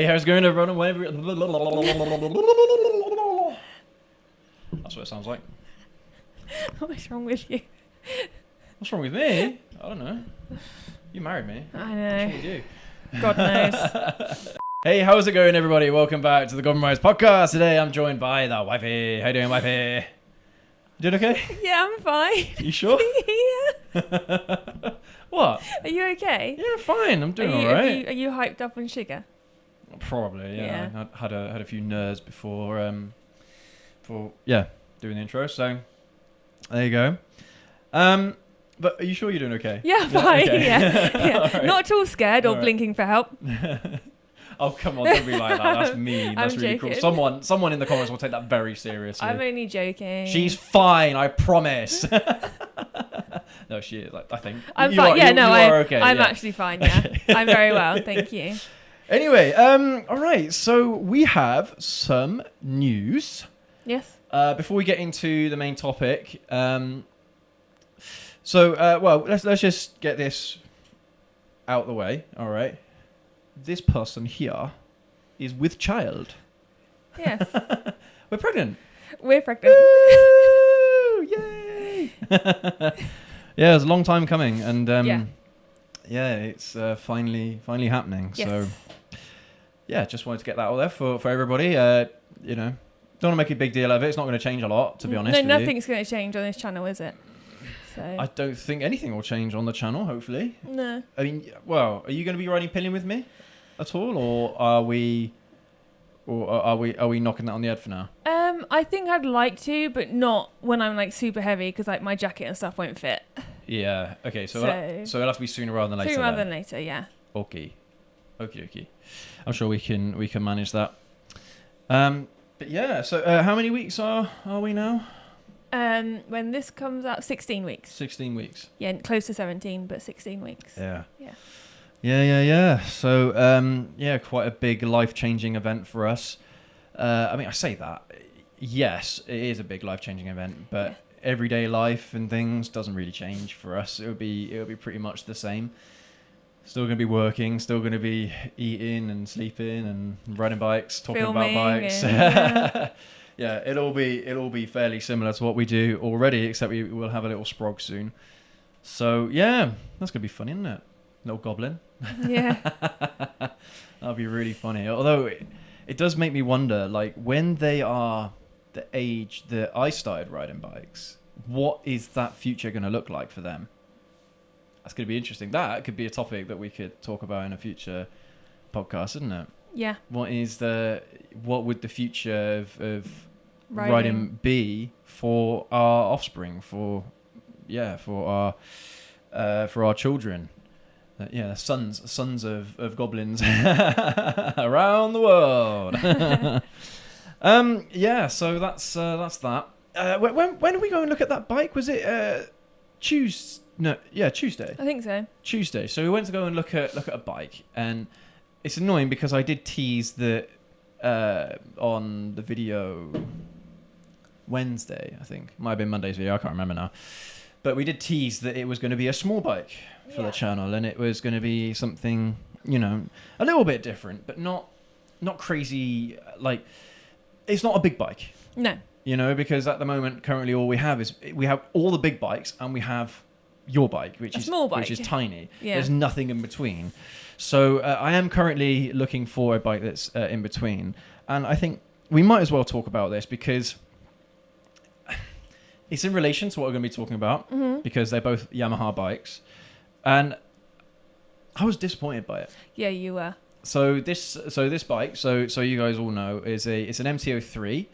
Hey, how's it going, everyone? That's what it sounds like. What's wrong with you? What's wrong with me? I don't know. You married me. I know. What's wrong with you? God knows. Hey, how's it going, everybody? Welcome back to the Compromise Podcast. Today, I'm joined by the wifey. How you doing, wifey? You doing okay? Yeah, I'm fine. You sure? Yeah. What? Are you okay? Yeah, fine. I'm doing all right. Are you hyped up on sugar? Probably, yeah. Yeah. I had a few nerves before doing the intro. So there you go. But are you sure you're doing okay? Yeah, fine. Okay. Yeah. Right. Not at all scared or All right. blinking for help. Oh, come on, don't be like that. That's mean. That's I'm really joking. cruel. Someone in the comments will take that very seriously. I'm only joking. She's fine, I promise. No, she is. I think. I'm You fine. are- you are okay. I'm yeah. actually fine. Yeah, I'm very well. Thank you. Anyway, all right. So we have some news. Yes. Before we get into the main topic, let's just get this out the way. All right. This person here is with child. Yes. We're pregnant. We're pregnant. Woo! Yay! Yeah, it was a long time coming, and yeah, it's finally happening. Yes. So yeah, just wanted to get that out there for everybody. You know, don't want to make a big deal of it. It's not going to change a lot, to be honest. No, with nothing's going to change on this channel, is it? So. I don't think anything will change on the channel. Hopefully. No. I mean, well, are you going to be riding pillion with me at all, or are we knocking that on the head for now? I think I'd like to, but not when I'm like super heavy because like my jacket and stuff won't fit. Yeah. Okay. So So- it'll have to be sooner rather than later. Sooner rather then. than later, yeah. Okay. Okie dokie. I'm sure we can manage that. But yeah. So how many weeks are we now? When this comes out, 16 weeks. 16 weeks. Yeah, close to 17, but 16 weeks. Yeah. Yeah. Yeah. So quite a big life-changing event for us. I mean, I say that. Yes, it is a big life-changing event, but everyday life and things doesn't really change for us. It would be pretty much the same. Still going to be working, still going to be eating and sleeping and riding bikes, talking Filming about bikes. and, Yeah, it'll be fairly similar to what we do already, except we will have a little sprog soon. So yeah, that's gonna be funny, isn't it? Little goblin. Yeah. That'll be really funny. Although it does make me wonder, like when they are the age that I started riding bikes, what is that future going to look like for them? That's going to be interesting. That could be a topic that we could talk about in a future podcast, isn't it? Yeah. What would the future of Riding. be for our offspring, for our children? Sons of goblins around the world. So that's that. When are we going to look at that bike? Was it Tuesday? No, yeah, Tuesday. I think so. Tuesday. So we went to go and look at a bike, and it's annoying because I did tease that on the video Wednesday, I think. Might have been Monday's video, I can't remember now. But we did tease that it was going to be a small bike for the channel, and it was going to be something, a little bit different, but not crazy. Like, it's not a big bike. No. Because at the moment, currently, all we have is all the big bikes, and we have your bike, which is small bike. which is tiny. Yeah. There's nothing in between. So I am currently looking for a bike that's in between, and I think we might as well talk about this because it's in relation to what we're going to be talking about, because they're both Yamaha bikes, and I was disappointed by it. Yeah, you were. So this bike, so you guys all know, it's an MT-03.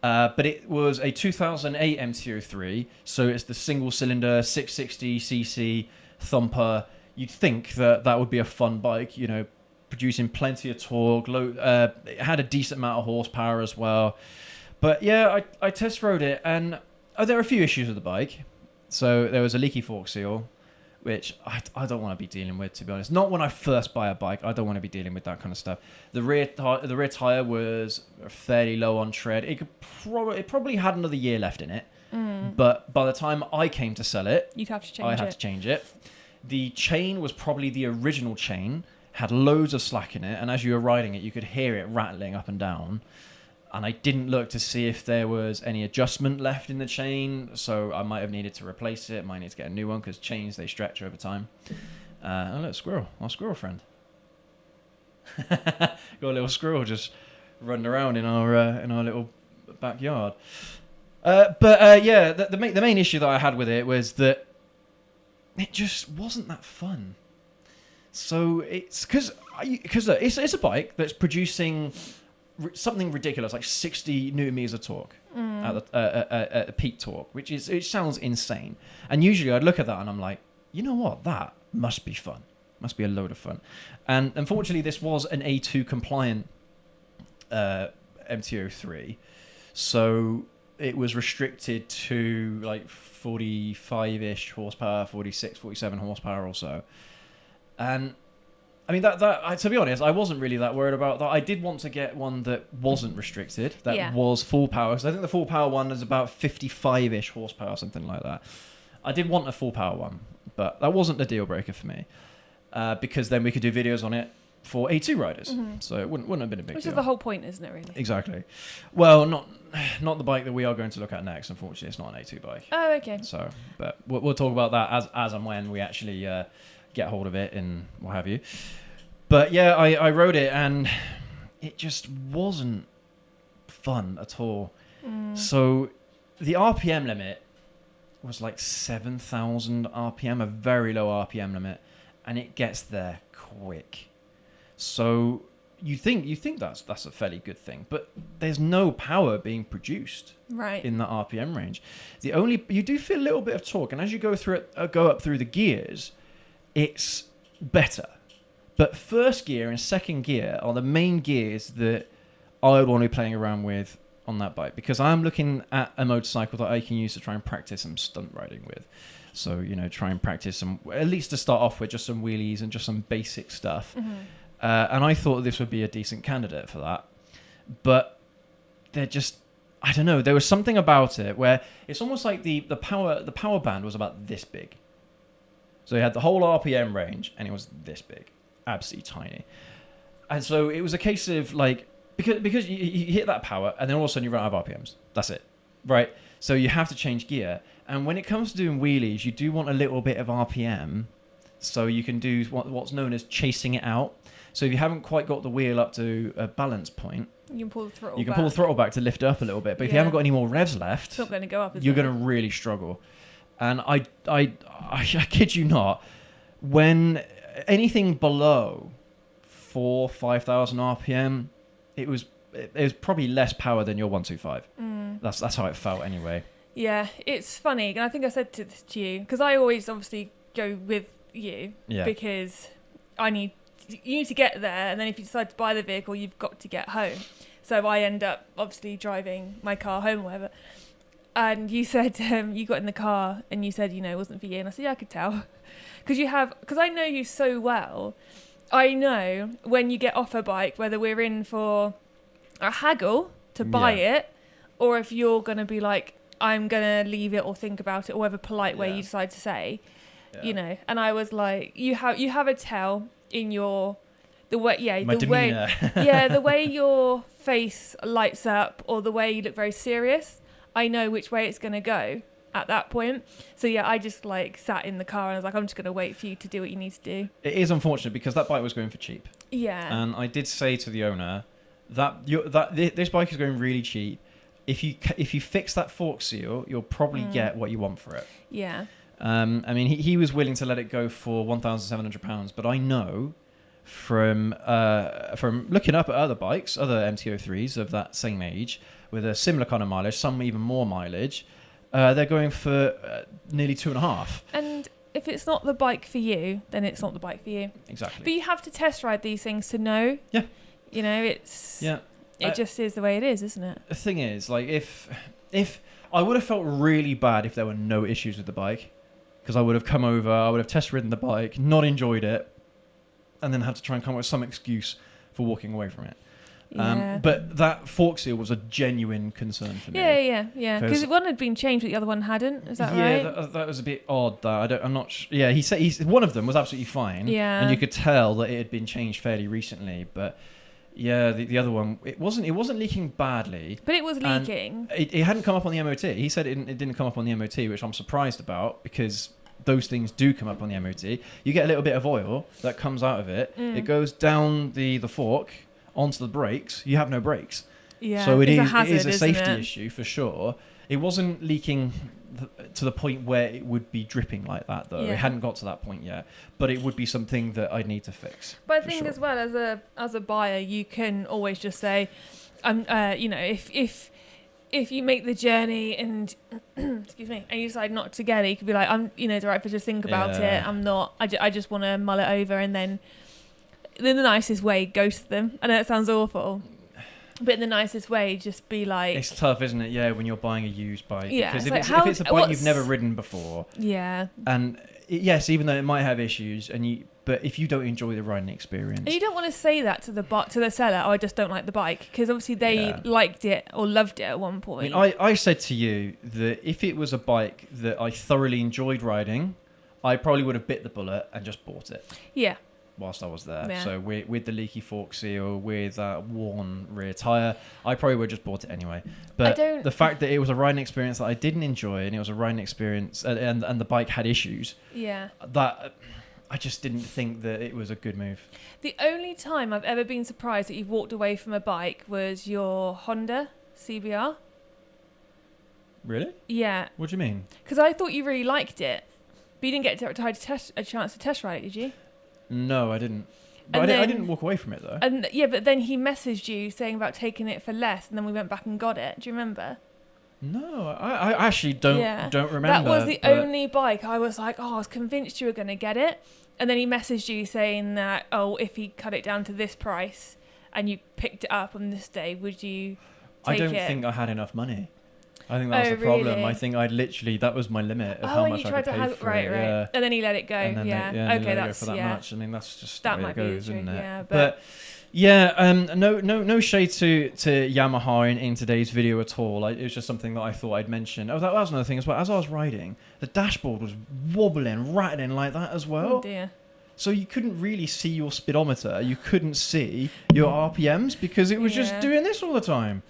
But it was a 2008 MT-03, so it's the single-cylinder 660cc thumper. You'd think that would be a fun bike, producing plenty of torque. It had a decent amount of horsepower as well. But yeah, I test rode it, and there are a few issues with the bike. So there was a leaky fork seal, which I don't want to be dealing with, to be honest. Not when I first buy a bike. I don't want to be dealing with that kind of stuff. The rear tire was fairly low on tread. It probably had another year left in it. But by the time I came to sell it, You'd have to change I had to change it. The chain was probably the original chain. had loads of slack in it, and as you were riding it, you could hear it rattling up and down. And I didn't look to see if there was any adjustment left in the chain, so I might have needed to replace it. Might need to get a new one because chains, they stretch over time. Oh, look, squirrel. Our squirrel friend. Got a little squirrel just running around in our little backyard. The main issue that I had with it was that it just wasn't that fun. So it's because it's a bike that's producing something ridiculous, like 60 newton meters of torque at the peak torque, it sounds insane. And usually I'd look at that and I'm like, you know what, that must be fun, must be a load of fun. And unfortunately, this was an A2 compliant MT-03, so it was restricted to like 45-ish horsepower, 46, 47 horsepower or so. And I mean, to be honest, I wasn't really that worried about that. I did want to get one that wasn't restricted, that was full power. Because I think the full power one is about 55-ish horsepower, something like that. I did want a full power one, but that wasn't the deal breaker for me. Because then we could do videos on it for A2 riders. Mm-hmm. So it wouldn't have been a big deal. Which is the whole point, isn't it, really? Exactly. Well, not the bike that we are going to look at next, unfortunately. It's not an A2 bike. Oh, okay. So, but we'll talk about that as and when we actually get hold of it and what have you. But yeah, I rode it and it just wasn't fun at all. So the RPM limit was like 7,000 RPM, a very low RPM limit, and it gets there quick. So you think that's a fairly good thing, but there's no power being produced in the RPM range. You do feel a little bit of torque, and as you go up through the gears, it's better. But first gear and second gear are the main gears that I would want to be playing around with on that bike, because I'm looking at a motorcycle that I can use to try and practice some stunt riding with. So, try and practice some, at least to start off with, just some wheelies and just some basic stuff. Mm-hmm. And I thought this would be a decent candidate for that. But they're just, I don't know, there was something about it where it's almost like the power band was about this big. So you had the whole RPM range and it was this big. Absolutely tiny. And so it was a case of like, because you hit that power and then all of a sudden you run out of RPMs. That's it. Right? So you have to change gear. And when it comes to doing wheelies, you do want a little bit of RPM so you can do what's known as chasing it out. So if you haven't quite got the wheel up to a balance point, you can pull the throttle back. You can pull the throttle back to lift it up a little bit. But if you haven't got any more revs left, it's not going to go up, you're going to really struggle. And I kid you not, when anything below 5,000 RPM, it was probably less power than your 125. That's how it felt anyway. Yeah, it's funny, and I think I said to you, because I always obviously go with you, because you need to get there, and then if you decide to buy the vehicle, you've got to get home. So I end up obviously driving my car home or whatever. And you said you got in the car and you said, it wasn't for you. And I said, yeah, I could tell. Because I know you so well. I know when you get off a bike, whether we're in for a haggle to buy it, or if you're going to be like, I'm going to leave it or think about it, or whatever polite way you decide to say, And I was like, you have a tell in the way your face lights up, or the way you look very serious. I know which way it's going to go at that point. So I just sat in the car and I was like, I'm just going to wait for you to do what you need to do. It is unfortunate because that bike was going for cheap. Yeah. And I did say to the owner that this bike is going really cheap. If you fix that fork seal, you'll probably get what you want for it. Yeah. I mean, he was willing to let it go for £1,700, but I know from looking up at other bikes, other MT-03s of that same age, with a similar kind of mileage, some even more mileage, they're going for nearly 2.5. And if it's not the bike for you, then it's not the bike for you. Exactly. But you have to test ride these things to know. Yeah. It's... Yeah. It just is the way it is, isn't it? The thing is, if I would have felt really bad if there were no issues with the bike, because I would have come over, I would have test ridden the bike, not enjoyed it, and then had to try and come up with some excuse for walking away from it. But that fork seal was a genuine concern for me. Yeah. Because one had been changed, but the other one hadn't. Is that right? Yeah, that was a bit odd. I'm not. Yeah, he said one of them was absolutely fine. Yeah, and you could tell that it had been changed fairly recently. But yeah, the other one, it wasn't leaking badly. But it was leaking. It hadn't come up on the MOT. He said it didn't come up on the MOT, which I'm surprised about because those things do come up on the MOT. You get a little bit of oil that comes out of it. It goes down the fork onto the brakes. You have no brakes. Yeah, so it is hazard, a safety issue for sure. It wasn't leaking to the point where it would be dripping like that, though. It hadn't got to that point yet, but it would be something that I'd need to fix. But I think as well as a buyer, you can always just say, if you make the journey and excuse me, and you decide not to get it, you could be like, it's all right to just think about it. I'm not. I just want to mull it over, and then in the nicest way, ghost them. I know it sounds awful. But in the nicest way, just be like... It's tough, isn't it? Yeah, when you're buying a used bike. Yeah. Because if it's a bike you've never ridden before... Yeah. And yes, even though it might have issues, but if you don't enjoy the riding experience... And you don't want to say that to the seller, I just don't like the bike. Because obviously they liked it or loved it at one point. I said to you that if it was a bike that I thoroughly enjoyed riding, I probably would have bit the bullet and just bought it. Yeah. Whilst I was there. Yeah. So with the leaky fork seal, with that worn rear tyre, I probably would have just bought it anyway. But the fact that it was a riding experience that I didn't enjoy, and it was a riding experience, and the bike had issues, that I just didn't think that it was a good move. The only time I've ever been surprised that you've walked away from a bike was your Honda CBR. Really? Yeah. What do you mean? Because I thought you really liked it, but you didn't get a chance to test ride it, did you? No, I didn't. But I didn't walk away from it, though. And but then he messaged you saying about taking it for less, and then we went back and got it. Do you remember? No, I actually don't remember. That was the only bike I was like, I was convinced you were going to get it. And then he messaged you saying that, if he cut it down to this price and you picked it up on this day, would you take it? I don't think I had enough money. I think that's the problem. Really? I think that was my limit of how much I could pay for it. Right. And then he let it go. And then okay, that's for that much. I mean, that's just that the way it goes, isn't it? Yeah, but no shade to Yamaha in today's video at all. It was just something that I thought I'd mention. Oh, that was another thing as well. As I was riding, the dashboard was wobbling, rattling like that as well. Oh dear. So you couldn't really see your speedometer. You couldn't see your RPMs because it was just doing this all the time.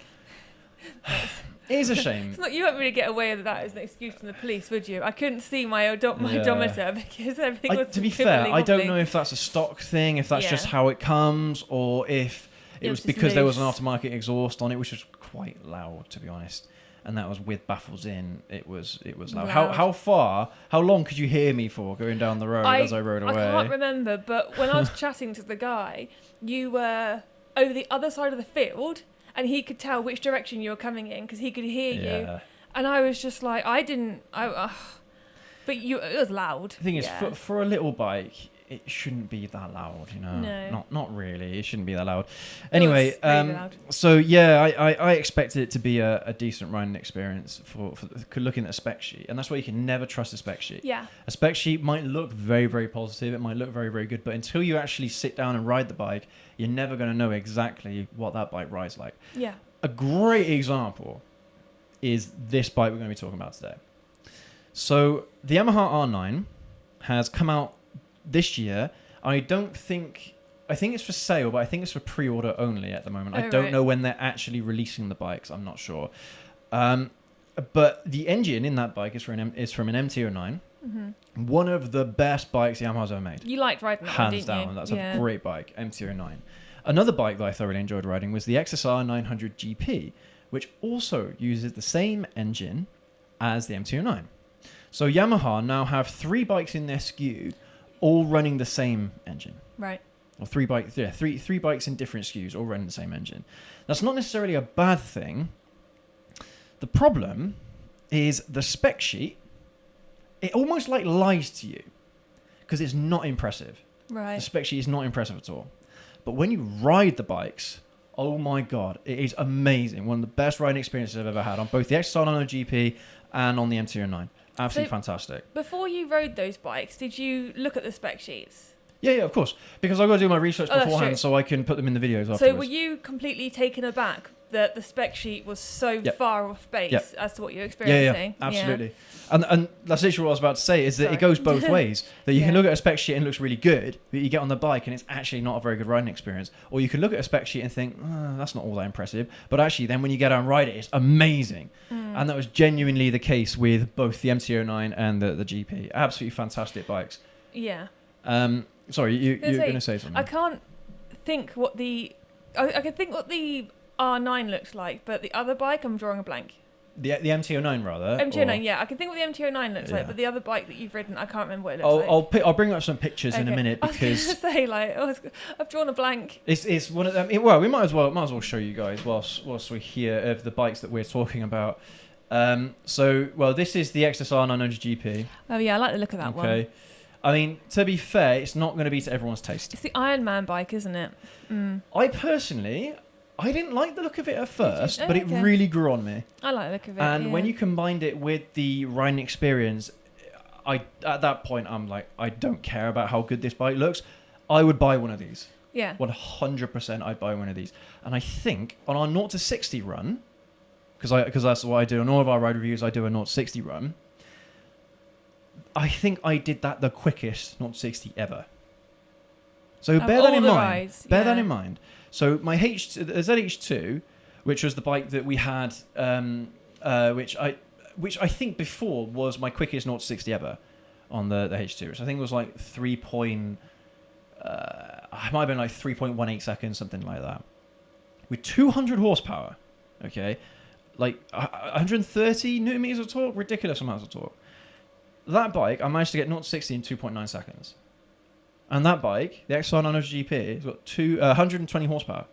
It is a shame. You won't really get away with that as an excuse from the police, would you? I couldn't see my odometer because everything was... To be fair, I don't know if that's a stock thing, if that's just how it comes, or if it was because there was an aftermarket exhaust on it, which was quite loud, to be honest. And that was with baffles in. It was loud. How long could you hear me for going down the road as I rode away? I can't remember, but when I was chatting to the guy, you were over the other side of the field, and he could tell which direction you were coming in because he could hear you. And I was just like, but it was loud. The thing is, for a little bike, it shouldn't be that loud, No. Not really. It shouldn't be that loud. Anyway, loud. So I expected it to be a decent riding experience for looking at a spec sheet, and that's why you can never trust a spec sheet. Yeah. A spec sheet might look very, very positive. It might look very, very good, but until you actually sit down and ride the bike, you're never going to know exactly what that bike rides like. Yeah. A great example is this bike we're going to be talking about today. So the Yamaha R9 has come out this year. I think it's for sale, but I think it's for pre-order only at the moment. I don't know when they're actually releasing the bikes. I'm not sure. But the engine in that bike is from an MT09. Mm-hmm. One of the best bikes Yamaha's ever made. You liked riding that hands one, didn't down. you? That's a great bike, MT09. Another bike that I thoroughly enjoyed riding was the XSR900 GP, which also uses the same engine as the MT09. So Yamaha now have 3 bikes in their SKU, all running the same engine. Right. Or three bikes in different SKUs, all running the same engine. That's not necessarily a bad thing. The problem is the spec sheet. It almost lies to you because it's not impressive. Right. The spec sheet is not impressive at all. But when you ride the bikes, oh my God, it is amazing. One of the best riding experiences I've ever had on both the XSR900 GP and on the MT09. Absolutely fantastic. Before you rode those bikes, did you look at the spec sheets? Yeah, of course. Because I've got to do my research beforehand so I can put them in the videos afterwards. So were you completely taken aback that the spec sheet was so far off base as to what you're experiencing? Yeah, absolutely. Yeah. And that's literally what I was about to say, is that it goes both ways. That you can look at a spec sheet and it looks really good, but you get on the bike and it's actually not a very good riding experience. Or you can look at a spec sheet and think, that's not all that impressive. But actually then when you get out and ride it, it's amazing. And that was genuinely the case with both the MT-09 and the GP. Absolutely fantastic bikes. Yeah. Sorry, you're going to say something. I can't think what I can think what the R9 looks like, but the other bike, I'm drawing a blank. The MT-09 rather? MT-09, yeah. I can think what the MT-09 looks like, but the other bike that you've ridden, I can't remember what it looks like. I'll bring up some pictures in a minute because... I was going to say, I've drawn a blank. It's one of them... Well, we might as well show you guys whilst we're here of the bikes that we're talking about. This is the XSR900 GP. Oh, yeah, I like the look of that one. Okay. I mean, to be fair, it's not going to be to everyone's taste. It's the Iron Man bike, isn't it? I didn't like the look of it at first, but it really grew on me. I like the look of it. And when you combined it with the riding experience, at that point, I'm like, I don't care about how good this bike looks. I would buy one of these. Yeah. 100% I'd buy one of these. And I think on our 0 to 60 run, because that's what I do on all of our ride reviews, I do a 0 to 60 run. I think I did that the quickest 0 to 60 ever. So bear that in mind. Bear that in mind. So my ZH2, which was the bike that we had, which I think before was my quickest 0 to 60 ever on the H2, which I think was like it might have been like 3.18 seconds, something like that. With 200 horsepower, okay, like 130 newton meters of torque, ridiculous amounts of torque. That bike, I managed to get 0 to 60 in 2.9 seconds. And that bike, the XSR900 GP, has got 120 horsepower.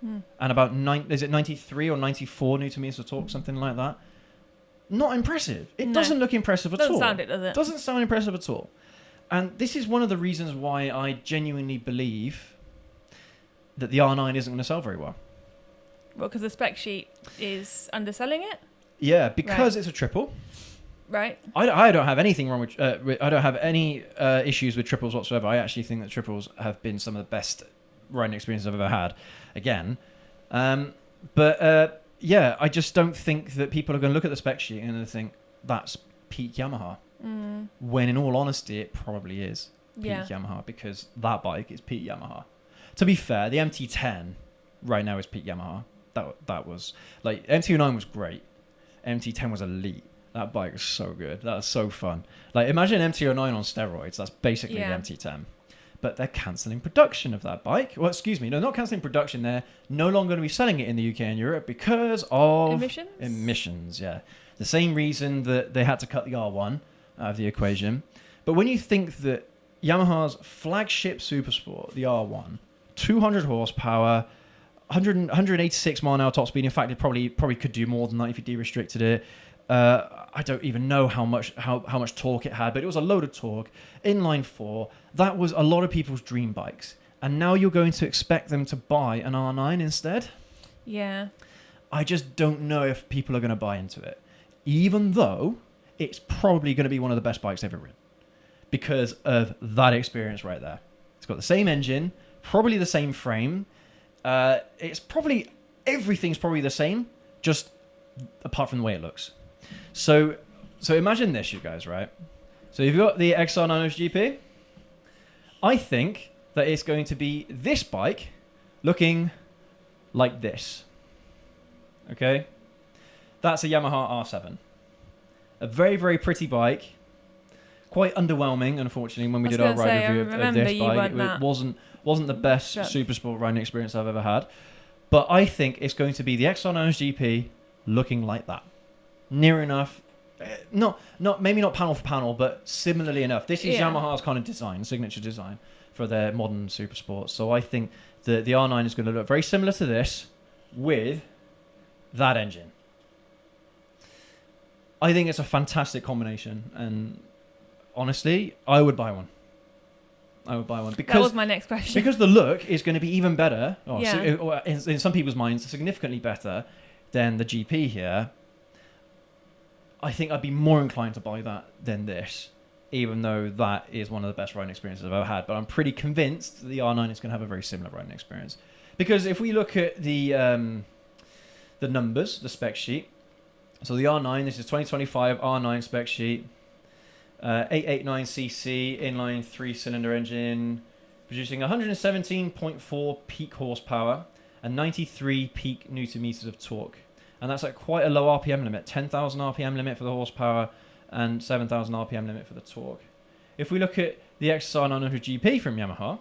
And about 93 or 94 newton meters of torque, something like that. Not impressive. It doesn't look impressive at all. Doesn't sound it, does it? Doesn't sound impressive at all. And this is one of the reasons why I genuinely believe that the R9 isn't going to sell very well. Well, because the spec sheet is underselling it? Yeah, because it's a triple. Right. I don't have anything wrong with... I don't have any issues with triples whatsoever. I actually think that triples have been some of the best riding experiences I've ever had. Again. I just don't think that people are going to look at the spec sheet and think, that's peak Yamaha. When in all honesty, it probably is peak Yamaha, because that bike is peak Yamaha. To be fair, the MT-10 right now is peak Yamaha. That was... Like, MT-09 was great. MT-10 was elite. That bike is so good. That was so fun. Like, imagine MT-09 on steroids. That's basically the MT-10. But they're cancelling production of that bike. Well, excuse me. No, not cancelling production. They're no longer going to be selling it in the UK and Europe because of... Emissions, yeah. The same reason that they had to cut the R1 out of the equation. But when you think that Yamaha's flagship supersport, the R1, 200 horsepower, 186 mile an hour top speed. In fact, it probably could do more than that if you de-restricted it. I don't even know how much torque it had, but it was a load of torque. Inline 4. That was a lot of people's dream bikes. And now you're going to expect them to buy an R9 instead? Yeah. I just don't know if people are going to buy into it. Even though it's probably going to be one of the best bikes ever ridden. Because of that experience right there. It's got the same engine, probably the same frame. Everything's probably the same, just apart from the way it looks. So imagine this, you guys, right? So you've got the XR900 GP. I think that it's going to be this bike looking like this. Okay? That's a Yamaha R7. A very, very pretty bike. Quite underwhelming, unfortunately, when we did our ride review of this bike. It wasn't the best super sport riding experience I've ever had. But I think it's going to be the XR900 GP looking like that. Near enough. Maybe not panel for panel, but similarly enough. This is Yamaha's kind of design, signature design for their modern super sports. So I think the R9 is going to look very similar to this with that engine. I think it's a fantastic combination, and honestly, I would buy one. Because that was my next question. Because the look is going to be even better, in some people's minds, significantly better than the GP here. I think I'd be more inclined to buy that than this. even though that is one of the best riding experiences I've ever had. But I'm pretty convinced the R9 is going to have a very similar riding experience. Because if we look at the numbers, the spec sheet, so the R9, this is 2025 R9 spec sheet, 889cc inline 3-cylinder engine, producing 117.4 peak horsepower and 93 peak newton meters of torque. And that's at quite a low RPM limit, 10,000 RPM limit for the horsepower and 7,000 RPM limit for the torque. If we look at the XSR900 GP from Yamaha,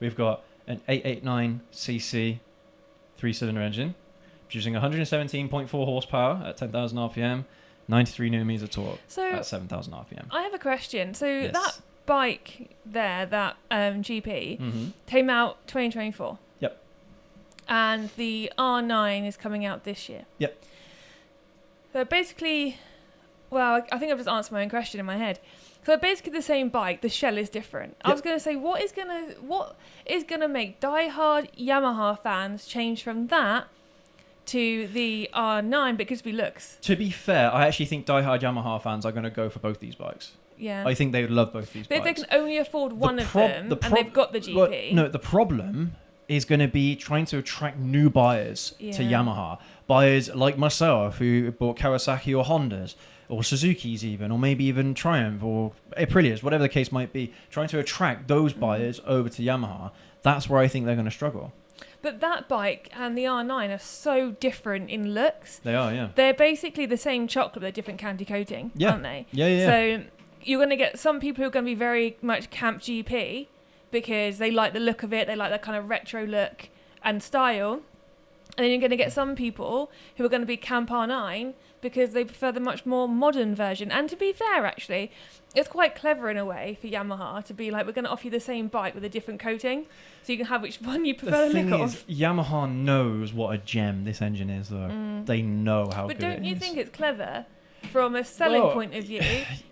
we've got an 889cc 3-cylinder engine, producing 117.4 horsepower at 10,000 RPM, 93 newton meters of torque at 7,000 RPM. I have a question. So that bike there, that GP, came out 2024. Yep. And the R9 is coming out this year. Yep. So basically, well, I think I've just answered my own question in my head. So basically the same bike, the shell is different. Yep. I was going to say, what is gonna make diehard Yamaha fans change from that to the R9 because of looks? To be fair, I actually think diehard Yamaha fans are going to go for both these bikes. Yeah. I think they would love both these bikes. But if they can only afford one of them and they've got the GP. Well, no, the problem is going to be trying to attract new buyers to Yamaha. Buyers like myself who bought Kawasaki or Hondas or Suzuki's even, or maybe even Triumph or Aprilias, whatever the case might be, trying to attract those buyers over to Yamaha. That's where I think they're going to struggle. But that bike and the R9 are so different in looks. They are, yeah. They're basically the same chocolate, they're different candy coating, aren't they? Yeah. So you're going to get some people who are going to be very much Camp GP because they like the look of it, they like that kind of retro look and style. And then you're going to get some people who are going to be Camp R9 because they prefer the much more modern version. And to be fair, actually, it's quite clever in a way for Yamaha to be like, we're going to offer you the same bike with a different coating, so you can have which one you prefer the look of. Yamaha knows what a gem this engine is, though. They know how good it is. But don't you think it's clever? From a selling point of view,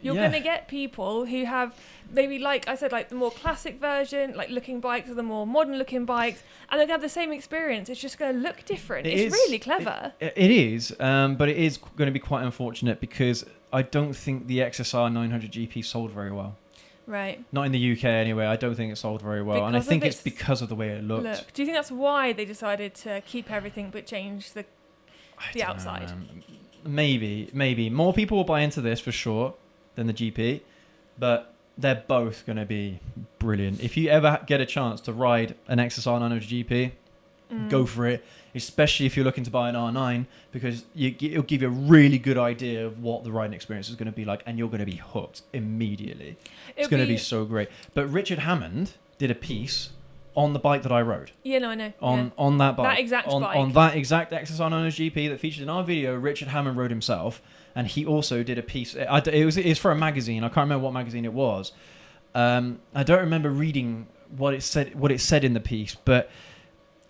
you're going to get people who have maybe, like I said, like the more classic version, like looking bikes, or the more modern looking bikes, and they're going to have the same experience. It's just going to look different. It's really clever. It is, but it is going to be quite unfortunate because I don't think the XSR900 GP sold very well. Right. Not in the UK anyway. I don't think it sold very well. And I think it's because of the way it looked. Do you think that's why they decided to keep everything but change the outside? Maybe. More people will buy into this for sure than the GP, but they're both going to be brilliant. If you ever get a chance to ride an XSR900 GP, go for it, especially if you're looking to buy an R9, because it'll give you a really good idea of what the riding experience is going to be like, and you're going to be hooked immediately. It's going to be so great. But Richard Hammond did a piece on the bike that I rode. Yeah, no, I know. On that bike. That exact bike. On that exact XSR900 GP that featured in our video, Richard Hammond rode himself, and he also did a piece. It was for a magazine. I can't remember what magazine it was. I don't remember reading what it said in the piece, but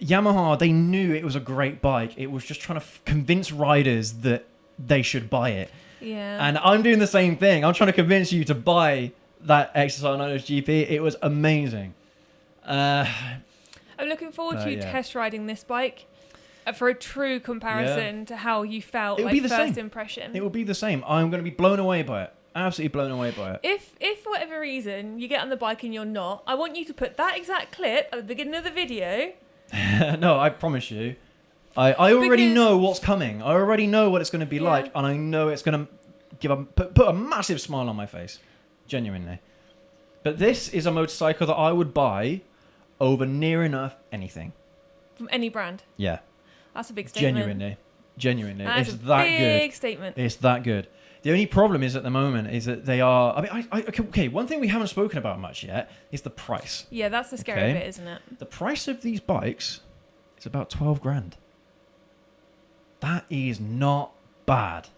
Yamaha, they knew it was a great bike. It was just trying to convince riders that they should buy it. Yeah. And I'm doing the same thing. I'm trying to convince you to buy that XSR900 GP. It was amazing. I'm looking forward to you test riding this bike for a true comparison to how you felt, like first impression. It will be the same. I'm going to be blown away by it. Absolutely blown away by it. If for whatever reason you get on the bike and you're not, I want you to put that exact clip at the beginning of the video. No, I promise you. I already know what's coming. I already know what it's going to be like, and I know it's going to put a massive smile on my face. Genuinely. But this is a motorcycle that I would buy over near enough anything. From any brand? Yeah. That's a big statement. Genuinely. That's it's that good. Big statement. It's that good. The only problem is at the moment is that they are... okay, one thing we haven't spoken about much yet is the price. Yeah, that's the scary bit, isn't it? The price of these bikes is about 12 grand. That is not bad.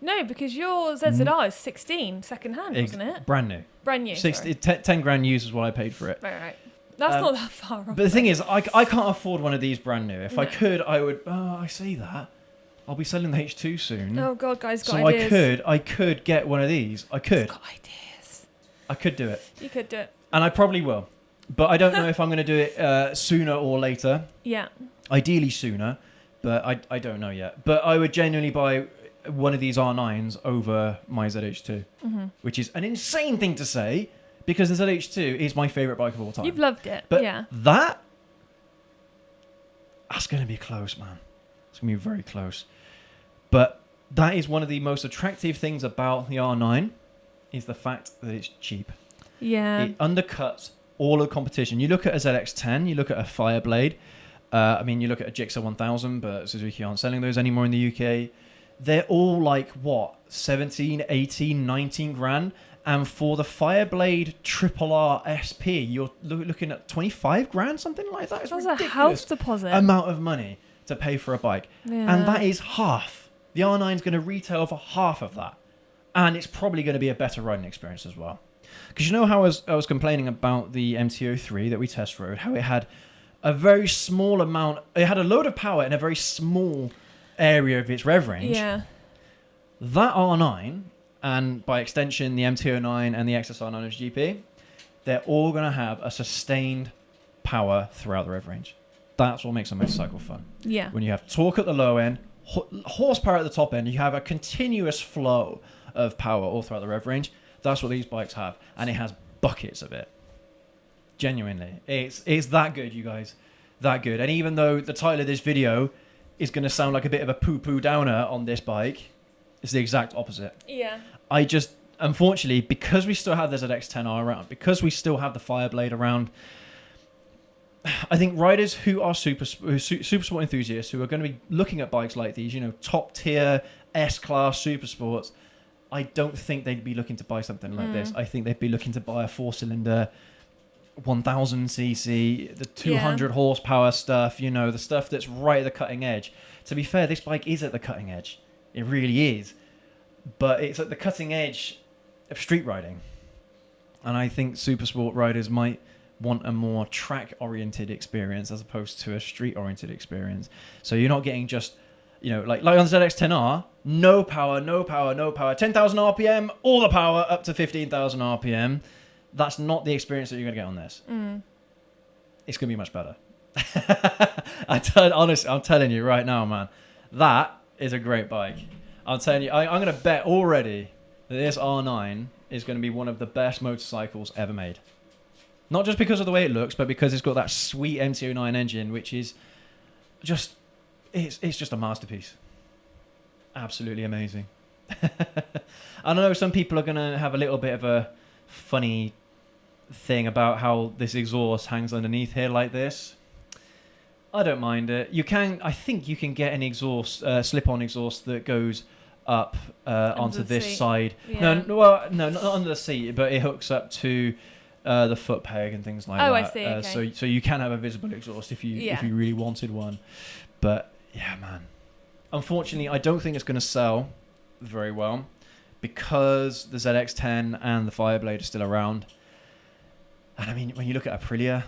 No, because your ZZR is 16 second hand, wasn't it? Brand new. Brand new. 10 grand used is what I paid for it. Right. That's not that far off. But the thing is, I can't afford one of these brand new. If I could, I would... Oh, I say that. I'll be selling the H2 soon. Oh, God, guys, got so ideas. I could get one of these. I could. Got ideas. I could do it. You could do it. And I probably will. But I don't know if I'm going to do it sooner or later. Yeah. Ideally sooner, but I don't know yet. But I would genuinely buy... one of these R9s over my ZH2, which is an insane thing to say because the ZH2 is my favourite bike of all time. You've loved it, but yeah. That's going to be close, man. It's going to be very close. But that is one of the most attractive things about the R9 is the fact that it's cheap. Yeah. It undercuts all of the competition. You look at a ZX10, you look at a Fireblade, you look at a Gixxer 1000, but Suzuki aren't selling those anymore in the UK. They're all like, what, 17, 18, 19 grand? And for the Fireblade Triple R SP, you're looking at 25 grand, something like that. It's That's ridiculous a house deposit. amount of money to pay for a bike. Yeah. And that is half. The R9 is going to retail for half of that. And it's probably going to be a better riding experience as well. Because you know how I was complaining about the MT-03 that we test rode, how it had a very small amount, it had a load of power in a very small area of its rev range. Yeah. That R9, and by extension the MT-09 and the XSR900 GP, they're all going to have a sustained power throughout the rev range. That's what makes a motorcycle fun. Yeah. When you have torque at the low end, horsepower at the top end, you have a continuous flow of power all throughout the rev range. That's what these bikes have, and it has buckets of it. Genuinely, it's that good, you guys, that good. And even though the title of this video is going to sound like a bit of a poo-poo downer on this bike, it's the exact opposite. Yeah. I just, unfortunately, because we still have the ZX10R around, because we still have the Fireblade around, I think riders who are super sport enthusiasts who are going to be looking at bikes like these, top tier S-class super sports, I don't think they'd be looking to buy something like this. I think they'd be looking to buy a 4-cylinder 1000cc, the 200 horsepower stuff, the stuff that's right at the cutting edge. To be fair, this bike is at the cutting edge. It really is. But it's at the cutting edge of street riding. And I think super sport riders might want a more track-oriented experience as opposed to a street-oriented experience. So you're not getting just, like on the ZX10R, no power, 10,000 RPM, all the power up to 15,000 RPM. That's not the experience that you're going to get on this. It's going to be much better. Honestly, I'm telling you right now, man, that is a great bike. I'm telling you, I'm going to bet already that this R9 is going to be one of the best motorcycles ever made. Not just because of the way it looks, but because it's got that sweet MT-09 engine, which is just, it's just a masterpiece. Absolutely amazing. I know some people are going to have a little bit of a funny thing about how this exhaust hangs underneath here like this. I don't mind it. I think you can get an exhaust, slip-on exhaust that goes up onto this side. Yeah. No, not under the seat, but it hooks up to the foot peg and things like that. I see. Okay. So you can have a visible exhaust if you really wanted one. But yeah, man. Unfortunately, I don't think it's going to sell very well because the ZX10 and the Fireblade are still around. And I mean, when you look at Aprilia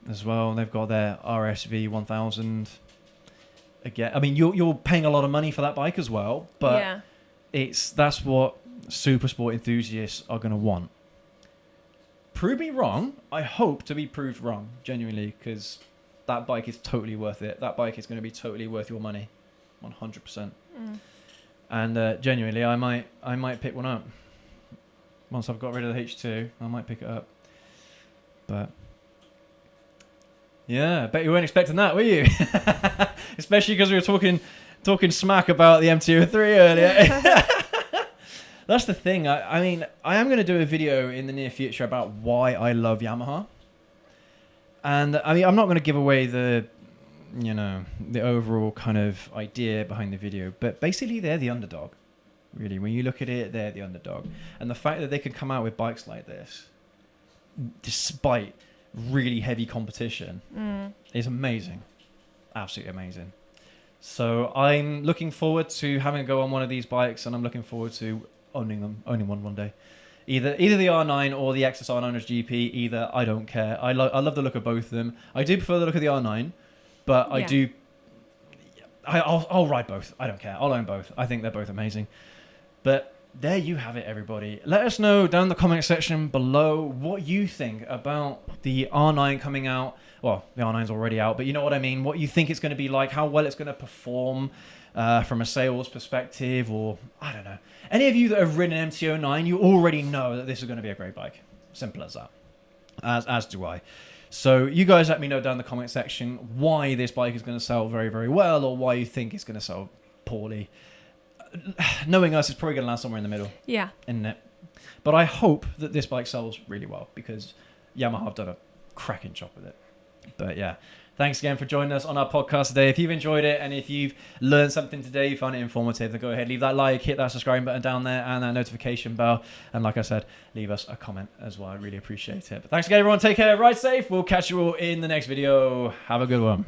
as well, they've got their RSV 1000. Again, I mean, you're paying a lot of money for that bike as well, but that's what super sport enthusiasts are going to want. Prove me wrong. I hope to be proved wrong, genuinely, because that bike is totally worth it. That bike is going to be totally worth your money, 100%. And genuinely, I might pick one up. Once I've got rid of the H2, I might pick it up. But yeah, I bet you weren't expecting that, were you? Especially because we were talking smack about the MT-03 earlier. That's the thing. I mean, I am going to do a video in the near future about why I love Yamaha. And I mean, I'm not going to give away the overall kind of idea behind the video, but basically they're the underdog. Really, when you look at it, they're the underdog. And the fact that they can come out with bikes like this, despite really heavy competition, is amazing. Absolutely amazing. So I'm looking forward to having a go on one of these bikes, and I'm looking forward to owning one day. Either the R9 or the XSR900 GP, either, I don't care. I love the look of both of them. I do prefer the look of the R9, but I'll ride both. I don't care. I'll own both. I think they're both amazing. But there you have it, everybody. Let us know down in the comment section below what you think about the R9 coming out well, the R9's already out, but you know what I mean, what you think it's going to be like, how well it's going to perform from a sales perspective, or I don't know. Any of you that have ridden an MT-09, you already know that this is going to be a great bike. Simple as that. As do I. So you guys let me know down in the comment section why this bike is going to sell very, very well, or why you think it's going to sell poorly. Knowing us, it's probably going to land somewhere in the middle. Yeah. Isn't it? But I hope that this bike sells really well, because Yamaha have done a cracking job with it. But yeah, thanks again for joining us on our podcast today. If you've enjoyed it and if you've learned something today, you found it informative, then go ahead, leave that like, hit that subscribe button down there and that notification bell. And like I said, leave us a comment as well. I really appreciate it. But thanks again, everyone. Take care. Ride safe. We'll catch you all in the next video. Have a good one.